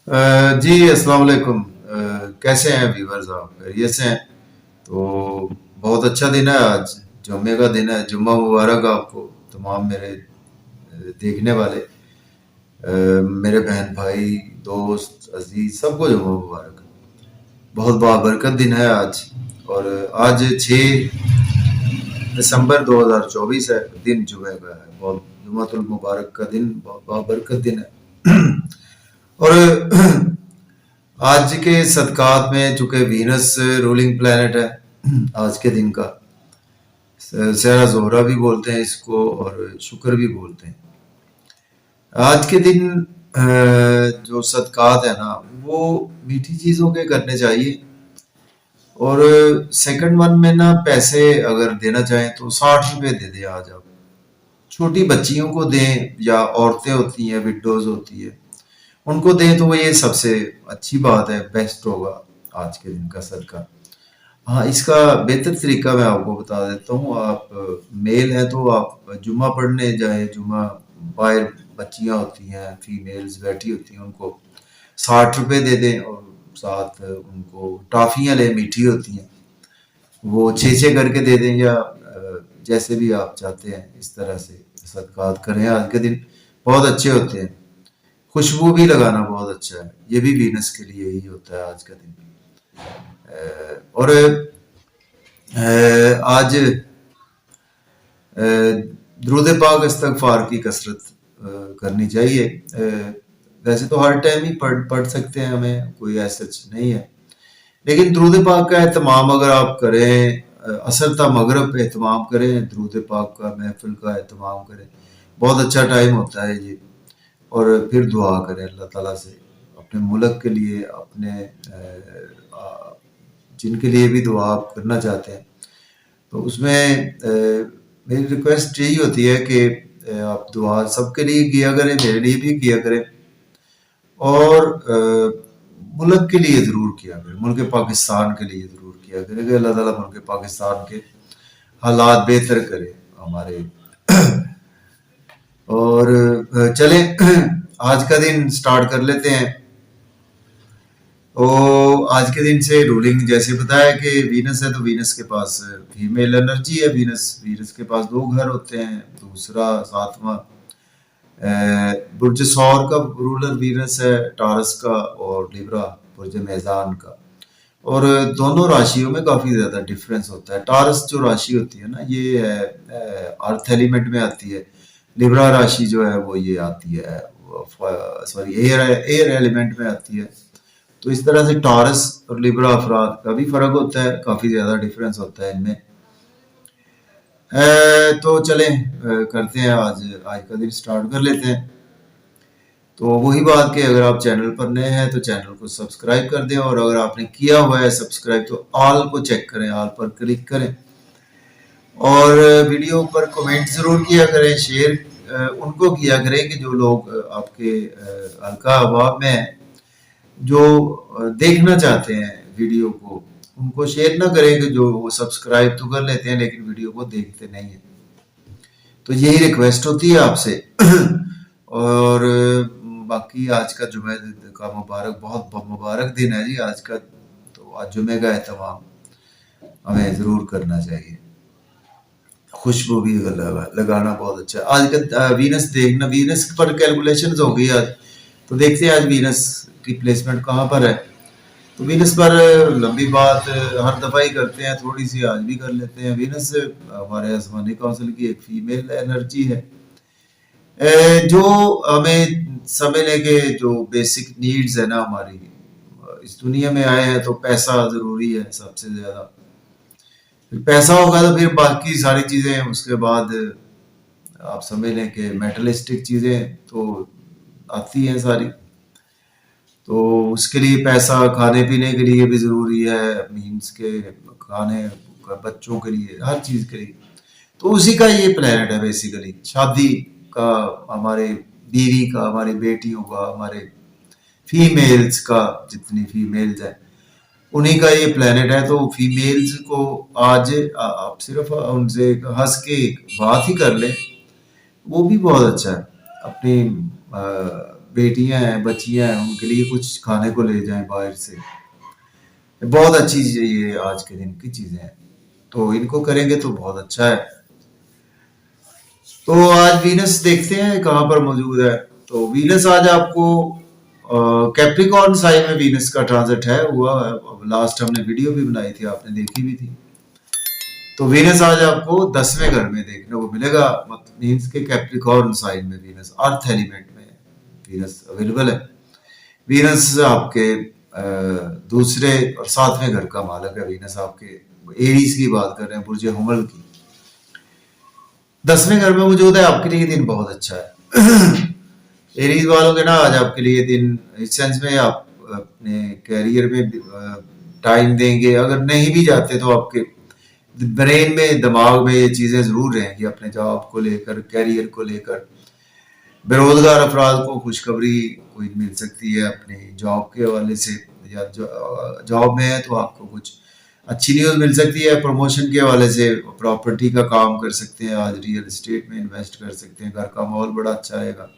जी अस्सलाम वालेकुम। कैसे हैं व्यूवर्स, आप खैरियत से हैं? तो बहुत अच्छा दिन है आज, जुम्मे का दिन है। जुम्मा मुबारक आपको तमाम मेरे देखने वाले, मेरे बहन भाई, दोस्त अजीज सबको जुम्मा मुबारक। बहुत बाबरकत दिन है आज। और आज 6 दिसंबर 2024 है, दिन जुमे का है। बहुत जुम्मतुल मुबारक का दिन, बहुत बाबरकत दिन है। और आज के सदकात में चूंकि वीनस रूलिंग प्लेनेट है आज के दिन का, सहरा जोहरा भी बोलते हैं इसको और शुक्र भी बोलते हैं। आज के दिन जो सदकात है ना, वो मीठी चीज़ों के करने चाहिए। और सेकंड वन में ना, पैसे अगर देना चाहें तो 60 रुपये दे दें आज आप। छोटी बच्चियों को दें या औरतें होती हैं, विडोज होती है, उनको दें तो ये सबसे अच्छी बात है, बेस्ट होगा आज के दिन का सदका। हाँ, इसका बेहतर तरीका मैं आपको बता देता हूँ। आप मेल हैं तो आप जुम्मा पढ़ने जाए, जुम्मा बाहर बच्चियाँ होती हैं, फीमेल्स बैठी होती हैं, उनको 60 रुपये दे दें और साथ उनको टॉफ़ियाँ ले, मीठी होती हैं, वो 6 6 करके दे दें, या जैसे भी आप चाहते हैं इस तरह से सदकात करें। आज के दिन बहुत अच्छे होते हैं। खुशबू भी लगाना बहुत अच्छा है, ये भी वीनस के लिए ही होता है आज का दिन। और आज दरूद पाक इस्तगफार की कसरत करनी चाहिए। वैसे तो हर टाइम ही पढ़ सकते हैं, हमें कोई ऐसा नहीं है, लेकिन दरूद पाक का एहतमाम अगर आप करें, असर ता मगरब एहतमाम करें, दरूद पाक का महफिल का एहतमाम करें, बहुत अच्छा टाइम होता है ये। और फिर दुआ करें अल्लाह ताला से अपने मुल्क के लिए, अपने जिनके लिए भी दुआ आप करना चाहते हैं। तो उसमें मेरी रिक्वेस्ट यही होती है कि आप दुआ सबके लिए किया करें, मेरे लिए भी किया करें, और मुल्क के लिए ज़रूर किया करें, मुल्क पाकिस्तान के लिए ज़रूर किया करें कि अल्लाह ताला मुल्क पाकिस्तान के हालात बेहतर करे हमारे। और चलें आज का दिन स्टार्ट कर लेते हैं। तो आज के दिन से रूलिंग जैसे बताया कि वीनस है, तो वीनस के पास फीमेल एनर्जी है। वीनस वीनस के पास 2 घर होते हैं, दूसरा 7वां बुर्ज सौर का रूलर वीनस है, टारस का, और लिब्रा बुर्ज मेज़ान का। और दोनों राशियों में काफ़ी ज़्यादा डिफरेंस होता है। टारस जो राशि होती है ना, ये अर्थ एलिमेंट में आती है। लिब्रा राशि जो है वो ये आती है, सॉरी, एयर एलिमेंट में आती है। तो इस तरह से टॉरस और लिब्रा अफराद का भी फर्क होता है, काफ़ी ज़्यादा डिफरेंस होता है इनमें। तो चलें करते हैं, आज का दिन स्टार्ट कर लेते हैं। तो वही बात कि अगर आप चैनल पर नए हैं तो चैनल को सब्सक्राइब कर दें, और अगर आपने किया हुआ है सब्सक्राइब तो ऑल को चेक करें, ऑल पर क्लिक करें, और वीडियो पर कमेंट ज़रूर किया करें। शेयर उनको किया करें कि जो लोग आपके हल्का अहबाब में हैं, जो देखना चाहते हैं वीडियो को, उनको शेयर ना करें कि जो वो सब्सक्राइब तो कर लेते हैं लेकिन वीडियो को देखते नहीं हैं। तो यही रिक्वेस्ट होती है आपसे। और बाकी आज का जुमे का मुबारक, बहुत मुबारक दिन है जी आज का। तो आज जुमे का एहतमाम हमें ज़रूर करना चाहिए। खुशबू भी लगाना बहुत अच्छा है। आज का वीनस देखना, वीनस पर कैलकुलेशंस हो गई आज, तो देखते हैं आज वीनस की प्लेसमेंट कहाँ पर है। तो वीनस पर लंबी बात हर दफ़ा ही करते हैं, थोड़ी सी आज भी कर लेते हैं। वीनस हमारे आसमानी काउंसिल की एक फीमेल एनर्जी है, जो हमें समझ लें कि जो बेसिक नीड्स है ना हमारी, इस दुनिया में आए हैं तो पैसा ज़रूरी है सबसे ज़्यादा। फिर पैसा होगा तो फिर बाकी सारी चीज़ें उसके बाद आप समझ लें कि मेटलिस्टिक चीज़ें तो आती हैं सारी। तो उसके लिए पैसा खाने पीने के लिए भी ज़रूरी है, मीन्स के खाने, बच्चों के लिए, हर चीज़ के लिए। तो उसी का ये प्लेनेट है बेसिकली, शादी का, हमारे बीवी का, हमारी बेटियों का, हमारे फीमेल्स का, जितनी फीमेल्स हैं उन्हीं का ये प्लेनेट है। तो फीमेल्स को आज आप सिर्फ उनसे हंस के बात ही कर लें, वो भी बहुत अच्छा है। अपनी बेटियां हैं, बच्चियां हैं, उनके लिए कुछ खाने को ले जाएं बाहर से। बहुत अच्छी ये आज के दिन की चीजें हैं, तो इनको करेंगे तो बहुत अच्छा है। तो आज वीनस देखते हैं कहाँ पर मौजूद है। तो वीनस आज आपको कैप्रिकॉर्न साइन में वीनस का ट्रांजिट है हुआ है। लास्ट हमने वीडियो भी बनाई थी, आपने देखी भी थी। तो वीनस आज आपको 10वें घर में देखने को मिलेगा, मतलब मीन्स के कैप्रिकॉर्न साइन में वीनस, अर्थ एलिमेंट में वीनस अवेलेबल है। वीनस आपके दूसरे और 7वें घर का मालक है। वीनस आपके एरीज की बात कर रहे हैं, बुर्ज हुमल की 10वें घर में मौजूद है। आपके लिए दिन बहुत अच्छा है। एरीज वालों के ना आज आपके लिए दिन इस सेंस में आप अपने कैरियर में टाइम देंगे, अगर नहीं भी जाते तो आपके ब्रेन में, दिमाग में ये चीजें जरूर रहेंगी अपने जॉब को लेकर, कैरियर को लेकर। बेरोजगार अफराद को खुशखबरी कोई मिल सकती है अपने जॉब के हवाले से, या जॉब में है तो आपको कुछ अच्छी न्यूज़ मिल सकती है। प्रमोशन के हवाले से प्रॉपर्टी का काम कर सकते हैं, आज रियल एस्टेट में इन्वेस्ट कर सकते हैं। घर का माहौल बड़ा अच्छा रहेगा,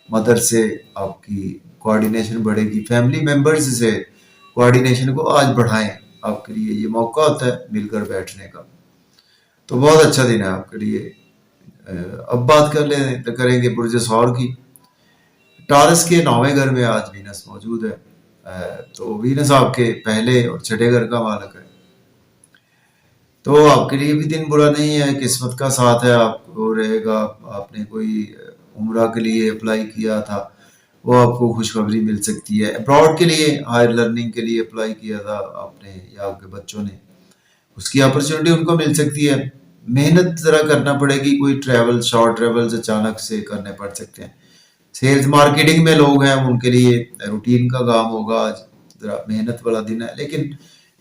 मदर से आपकी कोऑर्डिनेशन बढ़ेगी, फैमिली मेंबर्स से कोऑर्डिनेशन को आज बढ़ाएं। आपके लिए ये मौका होता है मिलकर बैठने का, तो बहुत अच्छा दिन है आपके लिए। अब बात कर ले तो करेंगे बुर्ज सौर की। टॉरस के 9वें घर में आज वीनस मौजूद है। तो वीनस आपके पहले और छठे घर का मालक है, तो आपके लिए भी दिन बुरा नहीं है, किस्मत का साथ है आपको रहेगा। आपने कोई उम्रा के लिए अप्लाई किया था, वो आपको खुशखबरी मिल सकती है। अब्रॉड के लिए, हायर लर्निंग के लिए अप्लाई किया था आपने या आपके बच्चों ने, उसकी अपॉर्चुनिटी उनको मिल सकती है। मेहनत जरा करना पड़ेगी, कोई ट्रैवल, शॉर्ट ट्रैवल्स अचानक से करने पड़ सकते हैं। सेल्स मार्केटिंग में लोग हैं, उनके लिए रूटीन का काम होगा, आज जरा मेहनत वाला दिन है, लेकिन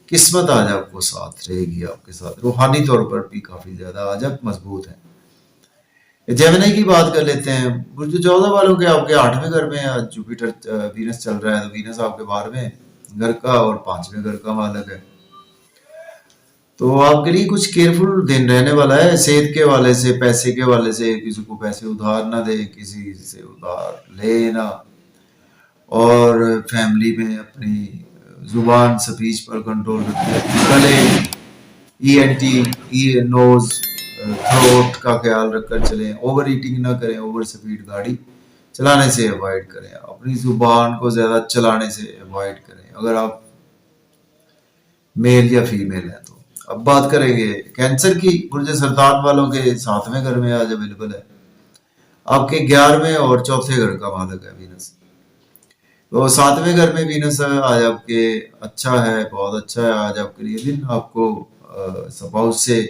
किस्मत आज आपको साथ रहेगी, आपके साथ रूहानी तौर पर भी काफी ज्यादा आज आप मजबूत हैं। जेमिनी की बात कर लेते हैं। बुर्ज 14 वालों के आपके 8वें घर में आज जुपिटर वीनस चल रहा है, तो वीनस आपके 12वें घर का और 5वें घर का मालक है। तो आपके लिए कुछ केयरफुल दिन रहने वाला है, सेहत के वाले से, पैसे के वाले से, किसी को पैसे उधार ना दे, किसी से उधार लेना, और फैमिली में अपनी जुबान, स्पीच पर कंट्रोल रखें। गले, ईएनटी, नोज, थ्रोट का ख्याल रखकर चलें। ओवर ईटिंग ना करें, ओवर स्पीड गाड़ी चलाने से अवॉइड करें, अपनी जुबान को ज्यादा चलाने से अवॉइड करें, अगर आप मेल या फीमेल हैं तो। अब बात करेंगे कैंसर की। बुर्ज सरतान वालों के 7वें घर में आज अवेलेबल है, आपके 11वें और चौथे घर का मालक है वीनस। तो 7वें घर में वीनस आज आपके अच्छा है, बहुत अच्छा है आज आपके लिए दिन। आपको स्पाउस से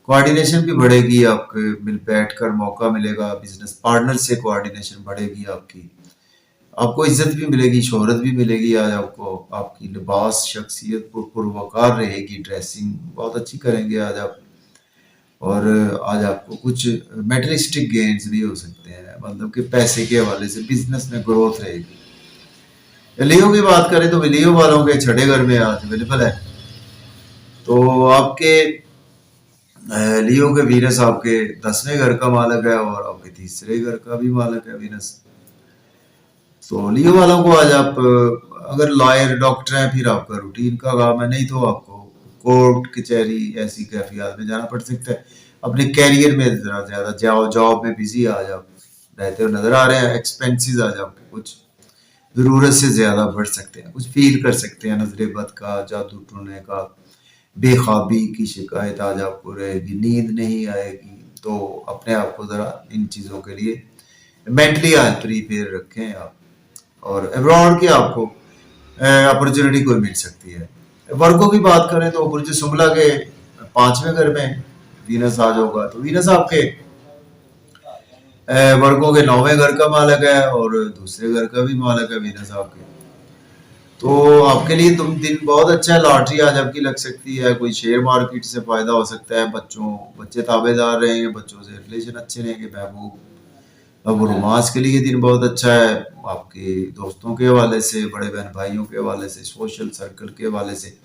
कोऑर्डिनेशन भी बढ़ेगी, आपके मिल बैठ कर मौका मिलेगा, बिजनेस पार्टनर से कोऑर्डिनेशन बढ़ेगी आपकी, आपको इज्जत भी मिलेगी, शोहरत भी मिलेगी। आज आपको आपकी लिबास, शख्सियत पुरवकार रहेगी, ड्रेसिंग बहुत अच्छी करेंगे आज आप। और आज आपको कुछ मेटलिस्टिक गेन्स भी हो सकते हैं, मतलब कि पैसे के हवाले से बिजनेस में ग्रोथ रहेगी। लियो की बात करें तो लियो वालों के छठे घर में आज अवेलेबल है। तो आपके लियो के वीनस आपके 10वें घर का मालक है और आपके तीसरे घर का भी मालक है वीनस। तो लियो वालों को आज आप अगर लॉयर, डॉक्टर हैं, फिर आपका रूटीन का काम है, नहीं तो आपको कोर्ट कचहरी ऐसी कैफियत में जाना पड़ सकता है। अपने कैरियर में जरा ज्यादा जाओ, जॉब में बिजी आज आप रहते हुए नजर आ रहे हैं। एक्सपेंसेस आज आपके कुछ जरूरत से ज्यादा बढ़ सकते हैं, कुछ फील कर सकते हैं, नजरे बद का, जादू टूटने का, बेख्वाबी की शिकायत आज आपको रहेगी, नींद नहीं आएगी। तो अपने आप को जरा इन चीजों के लिए मेंटली आज प्रीपेयर रखें आप। और अब्रॉड की आपको अपॉर्चुनिटी कोई मिल सकती है। वर्गों की बात करें तो बुर्ज शुमला के 5वें घर में वीनस आज होगा, तो वीनस आपके वर्गों के 9वें घर का मालक है और दूसरे घर का भी मालक है वीनस आपके। तो आपके लिए तुम दिन बहुत अच्छा है, लॉटरी आज आपकी लग सकती है, कोई शेयर मार्केट से फायदा हो सकता है, बच्चे ताबेदार रहेंगे, बच्चों से रिलेशन अच्छे रहेंगे, महबूब। अब रोमांस के लिए दिन बहुत अच्छा है, आपके दोस्तों के हवाले से, बड़े बहन भाइयों के हवाले से, सोशल सर्कल के हवाले से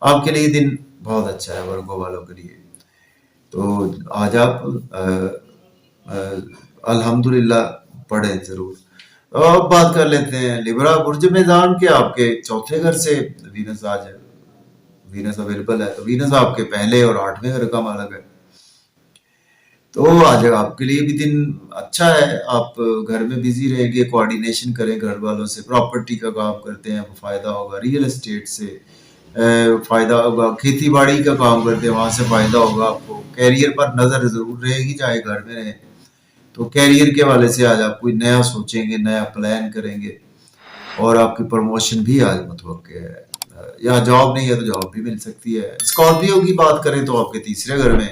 आपके लिए दिन बहुत अच्छा है वर्गों वालों के लिए। तो आज आप अल्हम्दुलिल्लाह पढ़ें जरूर। تو اب بات کر لیتے ہیں لبرا برج میزان کے آپ کے چوتھے گھر سے وینس آج وینس اویلیبل ہے، تو وینس آپ کے پہلے اور 8ویں گھر کا مالک ہے، تو آج آپ کے لیے بھی دن اچھا ہے، آپ گھر میں بزی رہیں گے، کوآرڈینیشن کریں گھر والوں سے، پراپرٹی کا کام کرتے ہیں فائدہ ہوگا، ریئل اسٹیٹ سے فائدہ ہوگا، کھیتی باڑی کا کام کرتے ہیں وہاں سے فائدہ ہوگا آپ کو، کیریئر پر نظر ضرور رہے گی چاہے گھر میں رہیں، تو کیریئر کے حوالے سے آج آپ کوئی نیا سوچیں گے، نیا پلان کریں گے، اور آپ کی پروموشن بھی آج متوقع ہے، یا جاب نہیں ہے تو جاب بھی مل سکتی ہے۔ اسکارپیو کی بات کریں تو آپ کے تیسرے گھر میں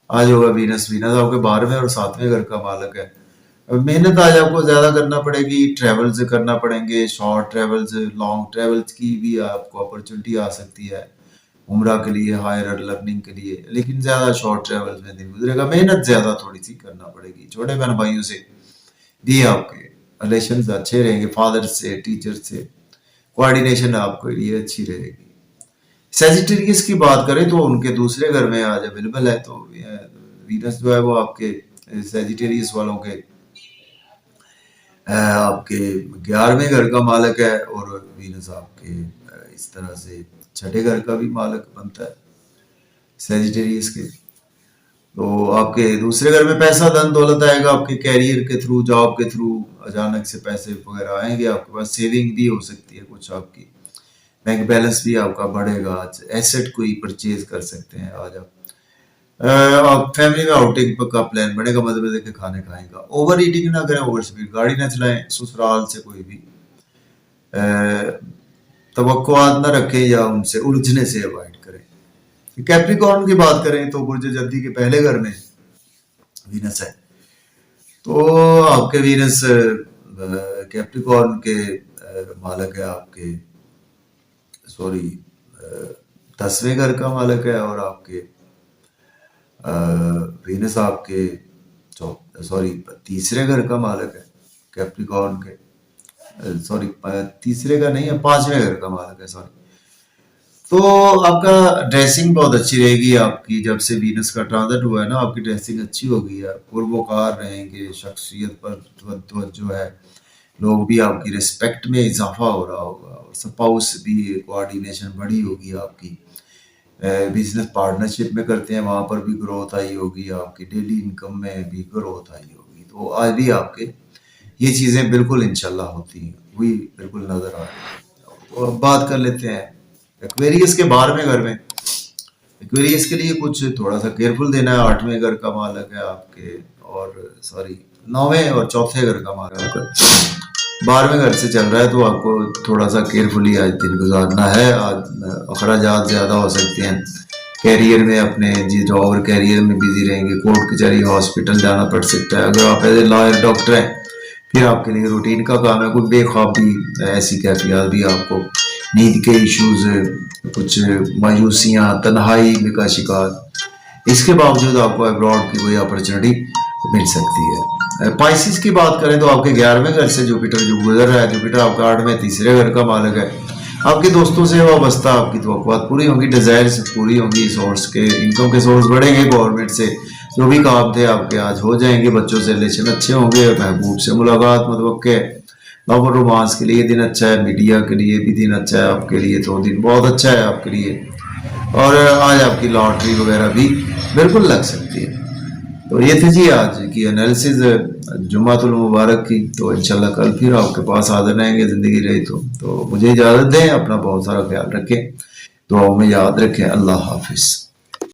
آج ہوگا وینس، وینس آپ کے 12ویں اور 7ویں گھر کا مالک ہے، محنت آج آپ کو زیادہ کرنا پڑے گی، ٹریولز کرنا پڑیں گے، شارٹ ٹریولز، لانگ ٹریولز کی بھی آپ کو اپرچونٹی آ سکتی ہے، عمرہ کے لیے، ہائر لرننگ کے لیے، لیکن زیادہ شارٹ ٹریولز میں دن گزرے گا، محنت زیادہ تھوڑی سی کرنا پڑے گی، چھوٹے بہن بھائیوں سے بھی آپ کے ریلیشنز اچھے رہیں گے، فادر سے، ٹیچر سے، کوآرڈینیشن آپ کے لیے اچھی رہے گی۔ سیجیٹیریس کی بات کریں تو ان کے دوسرے گھر میں آج اویلیبل ہے، تو وینس جو ہے وہ آپ کے سیجیٹیریس والوں کے آپ کے 11ویں گھر کا مالک ہے، اور وینس آپ کے اس طرح سے چھٹے گھر کا بھی مالک بنتا ہے سیجیٹیریس کے، تو آپ کے دوسرے گھر میں پیسہ دھن دولت آئے گا، آپ کے کیریئر کے تھرو، جاب کے تھرو اچانک سے پیسے وغیرہ آئیں گے، آپ کے پاس سیونگ بھی ہو سکتی ہے کچھ، آپ کی بینک بیلنس بھی آپ کا بڑھے گا، آج ایسٹ کوئی پرچیز کر سکتے ہیں آج آپ فیملی میں آؤٹنگ کا پلان بنے گا، مزے مزے کے کھانے کھائیں گا، اوور ایٹنگ نہ کریں، اوور اسپیڈ گاڑی نہ چلائیں، سسرال سے کوئی بھی توقعات نہ رکھیں یا ان سے الجھنے سے اوائڈ کریں۔ کیپریکارن کی بات کریں تو برج جدی کے پہلے گھر میں وینس ہے، تو آپ کے وینس کیپریکارن کے مالک ہے، آپ کے سوری 10ویں گھر کا مالک ہے، اور آپ کے وینس آپ کے تیسرے گھر کا مالک ہے کیپریکارن کے، سوری تیسرے کا نہیں ہے، 5ویں گھر کا مالک ہے، سوری، تو آپ کا ڈریسنگ بہت اچھی رہے گی، آپ کی جب سے وینس کا ٹرانزٹ ہوا ہے نا، آپ کی ڈریسنگ اچھی ہوگی، آپ پروکار رہیں گے، شخصیت پر توجہ ہے، لوگ بھی آپ کی رسپیکٹ میں اضافہ ہو رہا ہوگا، اور سپاؤس بھی کوآرڈینیشن بڑی ہوگی آپ کی، بزنس پارٹنرشپ میں کرتے ہیں وہاں پر بھی گروتھ آئی ہوگی، آپ کی ڈیلی انکم میں بھی گروتھ آئی ہوگی، تو آج بھی آپ کے یہ چیزیں بالکل انشاءاللہ ہوتی ہیں، وہی بالکل نظر آ رہی ہیں۔ تو اب بات کر لیتے ہیں ایکویریس کے 12ویں گھر میں، ایکویریس کے لیے کچھ تھوڑا سا کیئرفل دینا ہے، 8ویں گھر کا مالک ہے آپ کے، اور 9ویں اور چوتھے گھر کا مالک ہے، 12ویں گھر سے چل رہا ہے، تو آپ کو تھوڑا سا کیئرفلی آج دن گزارنا ہے، آج اخراجات زیادہ ہو سکتے ہیں، کیریئر میں اپنے جاب اور کیریئر میں بزی رہیں گے، کورٹ کچہری ہاسپٹل جانا پڑ سکتا ہے، اگر آپ ایز اے لائر ڈاکٹر ہیں پھر آپ کے لیے روٹین کا کام ہے، کوئی بے خوابی ایسی کیفیات بھی، آپ کو نیند کے ایشوز، کچھ مایوسیاں، تنہائی کا شکار، اس کے باوجود آپ کو ابراڈ کی کوئی اپرچونٹی مل سکتی ہے۔ پائسس کی بات کریں تو آپ کے 11ویں گھر سے جوپیٹر جو گزر رہا ہے، جوپیٹر آپ کا 8ویں تیسرے گھر کا مالک ہے، آپ کے دوستوں سے وابستہ آپ کی توقعات پوری ہوں گی، ڈیزائرز پوری ہوں گی، سورس کے انکم کے سورس بڑھیں گے، گورنمنٹ سے جو بھی کام تھے آپ کے آج ہو جائیں گے، بچوں سے ریلیشن اچھے ہوں گے، محبوب سے ملاقات متوقع ہے، لو اور رومانس کے لیے دن اچھا ہے، میڈیا کے لیے بھی دن اچھا ہے آپ کے لیے، تو دن بہت اچھا ہے آپ کے لیے، اور آج آپ کی لاٹری وغیرہ بھی بالکل لگ سکتی ہے۔ تو یہ تھی جی آج کی انالیسز جمعۃ المبارک کی، تو انشاءاللہ کل پھر آپ کے پاس حاضر رہیں گے، زندگی رہی تو مجھے اجازت دیں، اپنا بہت سارا خیال رکھیں، دعاؤں میں یاد رکھیں، اللہ حافظ۔